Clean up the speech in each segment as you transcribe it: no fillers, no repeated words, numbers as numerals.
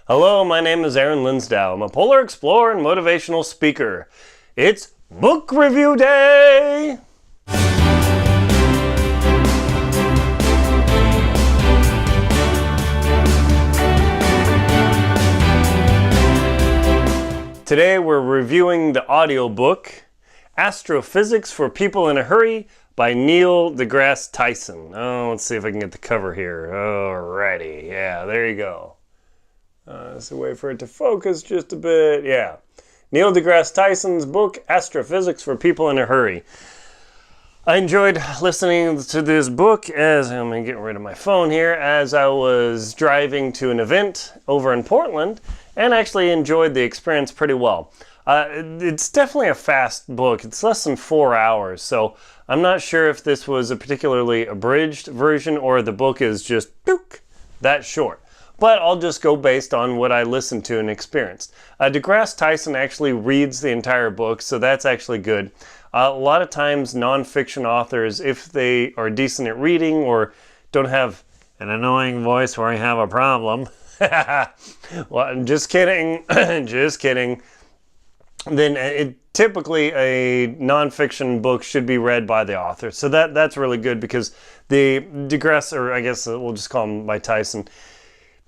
Hello, my name is Aaron Linsdau. I'm a polar explorer and motivational speaker. It's book review day! Today we're reviewing the audiobook Astrophysics for People in a Hurry by Neil deGrasse Tyson. Oh, let's see if I can get the cover here. Alrighty, yeah, there you go. Let's wait for it to focus just a bit. Yeah. Neil deGrasse Tyson's book, Astrophysics for People in a Hurry. I enjoyed listening to this book as, I'm getting rid of my phone here, as I was driving to an event over in Portland, and actually enjoyed the experience pretty well. It's definitely a fast book. It's less than 4 hours, so I'm not sure if this was a particularly abridged version or the book is just that short. But I'll just go based on what I listened to and experienced. DeGrasse Tyson actually reads the entire book, so that's actually good. A lot of times nonfiction authors, if they are decent at reading or don't have an annoying voice where I have a problem, well, I'm just kidding, just kidding, then typically a nonfiction book should be read by the author. So that's really good because the DeGrasse, or I guess we'll just call him by Tyson,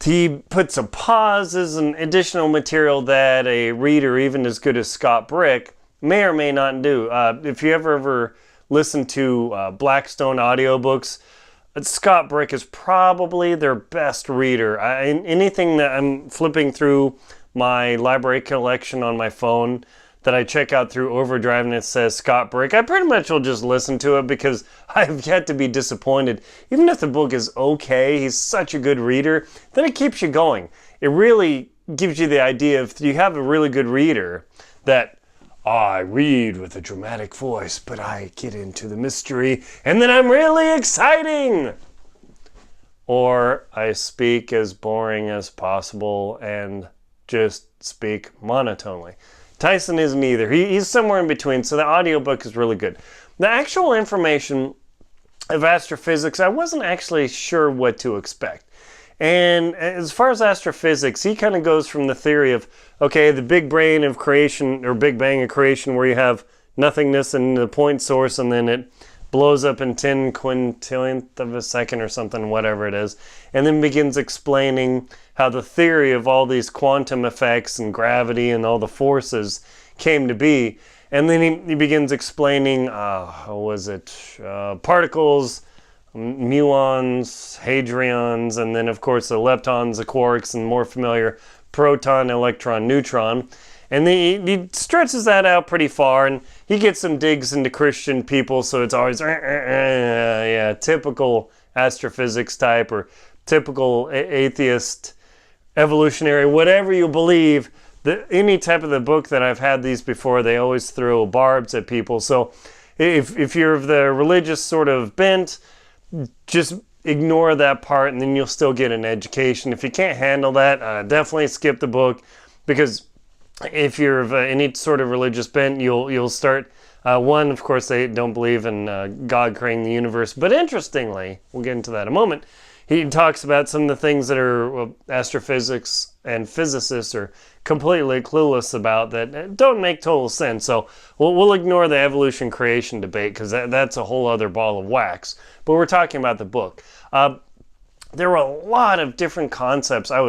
he puts some pauses and additional material that a reader, even as good as Scott Brick, may or may not do. If you ever listen to Blackstone audiobooks, Scott Brick is probably their best reader. Anything that I'm flipping through my library collection on my phone that I check out through Overdrive and it says Scott Brick, I pretty much will just listen to it because I've yet to be disappointed. Even if the book is okay, he's such a good reader, then it keeps you going. It really gives you the idea if you have a really good reader that, I read with a dramatic voice, but I get into the mystery and then I'm really exciting. Or I speak as boring as possible and just speak monotonely. Tyson isn't either. He's somewhere in between, so the audiobook is really good. The actual information of astrophysics, I wasn't actually sure what to expect. And as far as astrophysics, he kind of goes from the theory of, okay, the big brain of creation, or big bang of creation, where you have nothingness and the point source, and then it blows up in 10 quintillionth of a second or something, whatever it is, and then begins explaining how the theory of all these quantum effects and gravity and all the forces came to be. And then he begins explaining, particles, muons, hadrons, and then of course the leptons, the quarks, and more familiar, proton, electron, neutron. And he stretches that out pretty far, and he gets some digs into Christian people, so it's always, yeah, typical astrophysics type, or typical atheist, evolutionary, whatever you believe. Any type of the book that I've had these before, they always throw barbs at people. So if you're of the religious sort of bent, just ignore that part, and then you'll still get an education. If you can't handle that, definitely skip the book, because if you're of any sort of religious bent, you'll start, one, of course, they don't believe in God creating the universe. But interestingly, we'll get into that in a moment, he talks about some of the things that are astrophysics and physicists are completely clueless about that don't make total sense. So we'll ignore the evolution creation debate because that's a whole other ball of wax. But we're talking about the book. There were a lot of different concepts I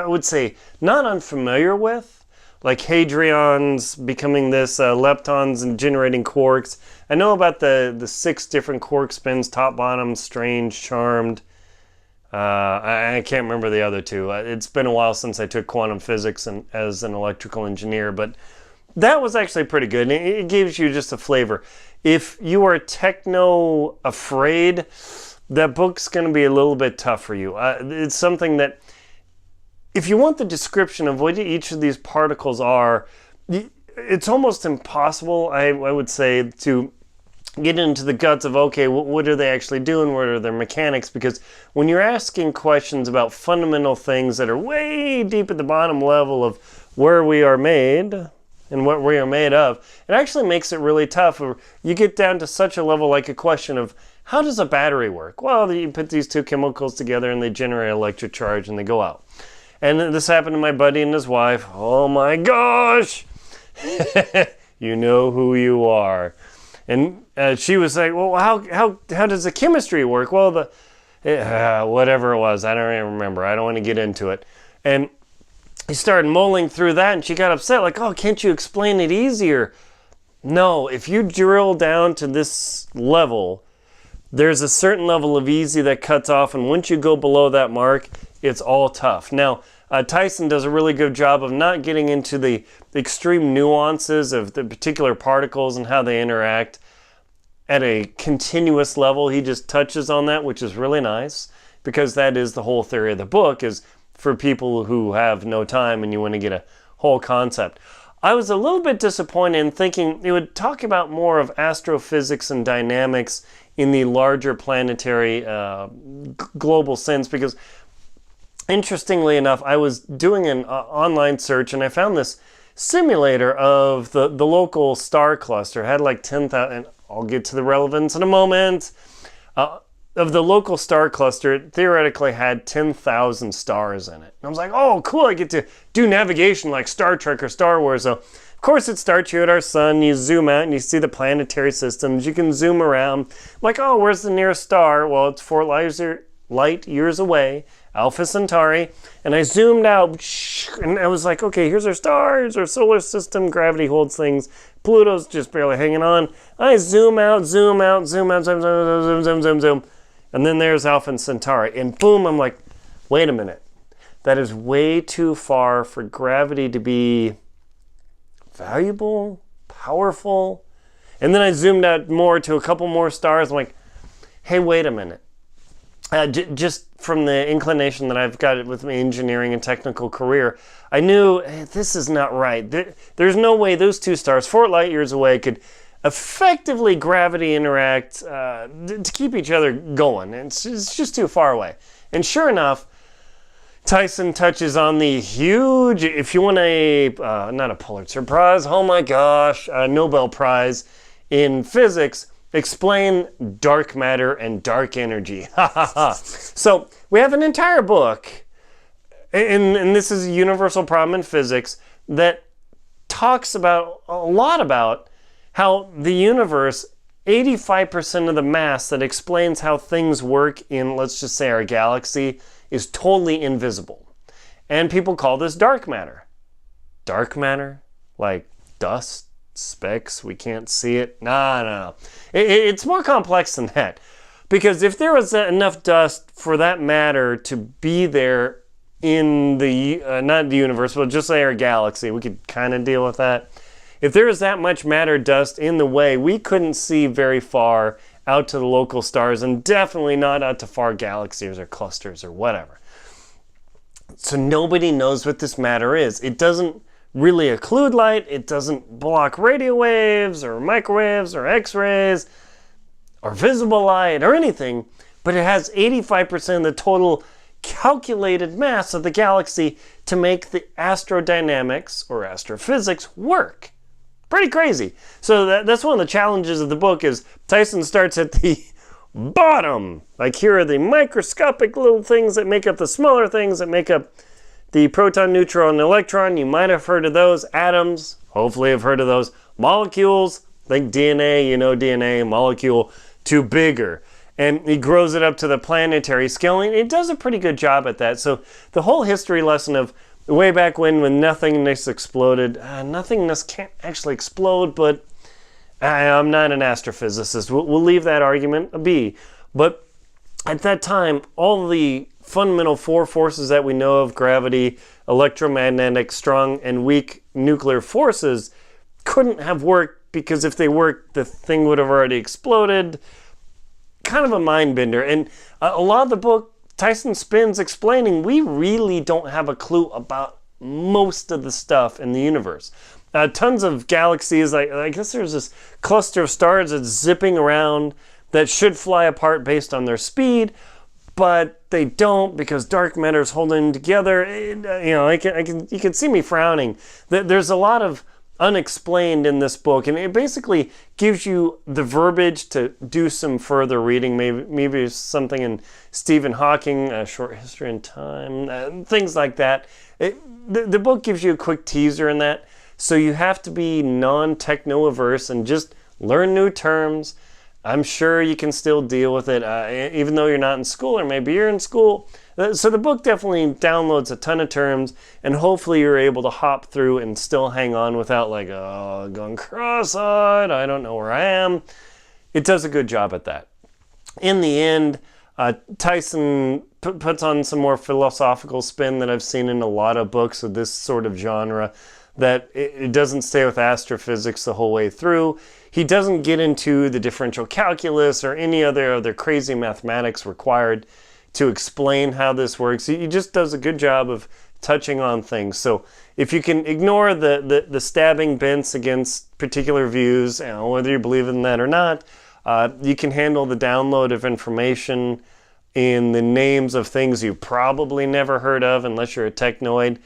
would say not unfamiliar with, like hadrons becoming this, leptons and generating quarks. I know about the 6 different quark spins, top, bottom, strange, charmed. I can't remember the other 2. It's been a while since I took quantum physics as an electrical engineer, but that was actually pretty good. And it gives you just a flavor. If you are techno afraid, that book's going to be a little bit tough for you. It's something that, if you want the description of what each of these particles are, it's almost impossible, I would say, to get into the guts of, okay, what are they actually doing? What are their mechanics? Because when you're asking questions about fundamental things that are way deep at the bottom level of where we are made and what we are made of, it actually makes it really tough. You get down to such a level, like a question of, how does a battery work? Well, you put these 2 chemicals together and they generate electric charge and they go out. And this happened to my buddy and his wife. Oh my gosh! You know who you are. And she was like, well, how does the chemistry work? Well, whatever it was, I don't even remember. I don't want to get into it. And he started mulling through that, and she got upset, like, oh, can't you explain it easier? No, if you drill down to this level, there's a certain level of easy that cuts off, and once you go below that mark, it's all tough. Now, Tyson does a really good job of not getting into the extreme nuances of the particular particles and how they interact at a continuous level. He just touches on that, which is really nice, because that is the whole theory of the book, is for people who have no time and you want to get a whole concept. I was a little bit disappointed in thinking it would talk about more of astrophysics and dynamics in the larger planetary global sense, because interestingly enough, I was doing an online search and I found this simulator of the local star cluster. It had like 10,000, I'll get to the relevance in a moment. Of the local star cluster, it theoretically had 10,000 stars in it. And I was like, oh, cool, I get to do navigation like Star Trek or Star Wars. So, of course, it starts you at our sun, you zoom out and you see the planetary systems. You can zoom around. I'm like, oh, where's the nearest star? Well, it's 4 light years away, Alpha Centauri. And I zoomed out and I was like, okay, here's our star, here's our solar system, gravity holds things. Pluto's just barely hanging on. I zoom out, zoom out, zoom out, zoom, zoom, zoom, zoom, zoom, zoom. And then there's Alpha Centauri. And boom, I'm like, wait a minute. That is way too far for gravity to be valuable, powerful. And then I zoomed out more to a couple more stars. I'm like, hey, wait a minute. Just from the inclination that I've got with my engineering and technical career, I knew, hey, this is not right. There's no way those two stars, 4 light years away, could effectively gravity interact to keep each other going. It's just too far away. And sure enough, Tyson touches on the huge, if you want a, not a Pulitzer Prize, oh my gosh, a Nobel Prize in physics, explain dark matter and dark energy. So we have an entire book, and this is a universal problem in physics, that talks about a lot about how the universe, 85% of the mass that explains how things work in, let's just say, our galaxy, is totally invisible. And people call this dark matter. Dark matter? Like dust, specks, we can't see it? No. It's more complex than that. Because if there was enough dust for that matter to be there in the, not the universe, but just say our galaxy, we could kind of deal with that. If there is that much matter dust in the way, we couldn't see very far out to the local stars, and definitely not out to far galaxies or clusters or whatever. So nobody knows what this matter is. It doesn't really occlude light. It doesn't block radio waves or microwaves or X-rays or visible light or anything, but it has 85% of the total calculated mass of the galaxy to make the astrodynamics or astrophysics work. Pretty crazy. So that's one of the challenges of the book, is Tyson starts at the bottom. Like, here are the microscopic little things that make up the smaller things that make up the proton, neutron, and electron. You might have heard of those. Atoms, hopefully you've heard of those. Molecules, think DNA, you know DNA, molecule, to bigger. And he grows it up to the planetary scale, and it does a pretty good job at that. So the whole history lesson of way back when nothingness exploded, nothingness can't actually explode, but I'm not an astrophysicist. We'll leave that argument be. But at that time, all the fundamental 4 forces that we know of, gravity, electromagnetic, strong and weak nuclear forces, couldn't have worked, because if they worked, the thing would have already exploded. Kind of a mind bender. And a lot of the book, Tyson spends explaining we really don't have a clue about most of the stuff in the universe. Tons of galaxies, I guess there's this cluster of stars that's zipping around that should fly apart based on their speed, but they don't, because dark matter is holding them together. You can see me frowning. There's a lot of unexplained in this book, and it basically gives you the verbiage to do some further reading. Maybe something in Stephen Hawking, A Short History in Time, things like that. The book gives you a quick teaser in that, so you have to be non-techno averse and just learn new terms. I'm sure you can still deal with it, even though you're not in school, or maybe you're in school. So the book definitely downloads a ton of terms, and hopefully you're able to hop through and still hang on without like, oh, going cross-eyed, I don't know where I am. It does a good job at that. In the end, Tyson puts on some more philosophical spin that I've seen in a lot of books of this sort of genre, that it doesn't stay with astrophysics the whole way through. He doesn't get into the differential calculus or any other crazy mathematics required to explain how this works. He just does a good job of touching on things. So if you can ignore the stabbing bents against particular views, whether you believe in that or not, you can handle the download of information in the names of things you probably never heard of unless you're a technoid.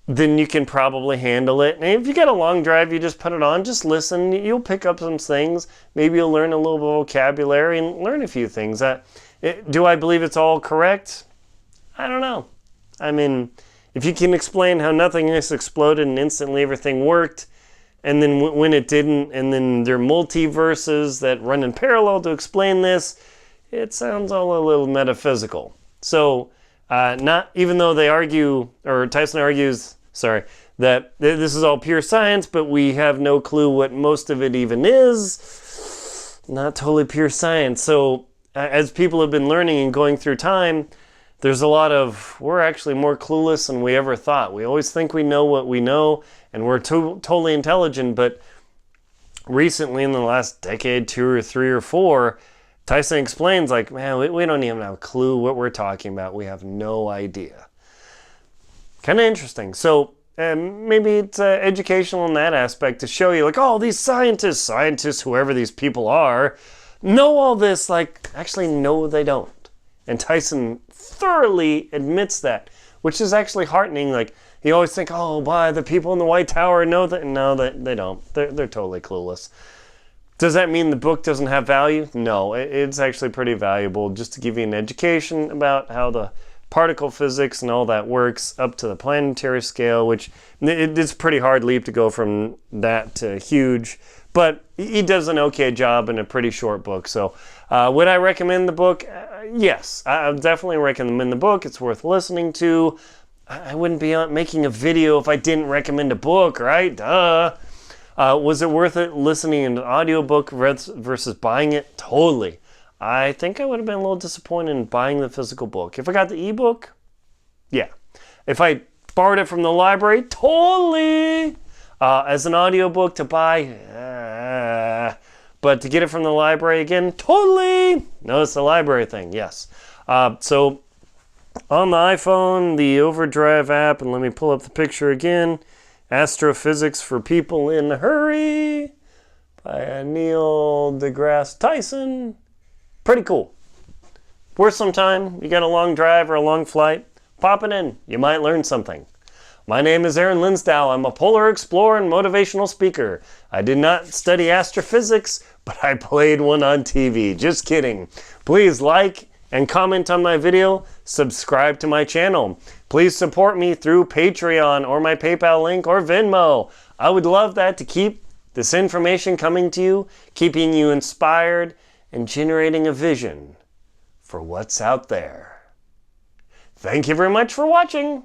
Then you can probably handle it. And if you got a long drive, you just put it on, just listen. You'll pick up some things. Maybe you'll learn a little bit of vocabulary and learn a few things. Do I believe it's all correct? I don't know. I mean, if you can explain how nothingness exploded and instantly everything worked, and then when it didn't, and then there are multiverses that run in parallel to explain this, it sounds all a little metaphysical. So, not even though they argue, or Tyson argues, that this is all pure science, but we have no clue what most of it even is. Not totally pure science. So, as people have been learning and going through time, there's a lot of, we're actually more clueless than we ever thought. We always think we know what we know, and we're totally intelligent, but recently in the last decade, 2 or 3 or 4, Tyson explains, like, man, we don't even have a clue what we're talking about. We have no idea. Kind of interesting. So maybe it's educational in that aspect to show you, like, oh, these scientists, whoever these people are, know all this. Like, actually, no, they don't. And Tyson thoroughly admits that, which is actually heartening. Like, you always think, oh, why the people in the White Tower know that. No, they don't. They're totally clueless. Does that mean the book doesn't have value? No, it's actually pretty valuable just to give you an education about how the particle physics and all that works up to the planetary scale, which it's a pretty hard leap to go from that to huge. But he does an okay job in a pretty short book. So would I recommend the book? Yes, I definitely recommend the book. It's worth listening to. I wouldn't be making a video if I didn't recommend a book, right? Duh. Was it worth it listening to an audiobook versus buying it? Totally. I think I would have been a little disappointed in buying the physical book. If I got the ebook, yeah. If I borrowed it from the library, totally. As an audiobook to buy, but to get it from the library again, totally. Notice the library thing, yes. So on the iPhone, the Overdrive app, and let me pull up the picture again. Astrophysics for People in a Hurry by Neil deGrasse Tyson. Pretty cool. Worth some time. You got a long drive or a long flight, pop it in. You might learn something. My name is Aaron Linsdau. I'm a polar explorer and motivational speaker. I did not study astrophysics, but I played one on TV. Just kidding. Please like and comment on my video. Subscribe to my channel. Please support me through Patreon or my PayPal link or Venmo. I would love that to keep this information coming to you, keeping you inspired, and generating a vision for what's out there. Thank you very much for watching.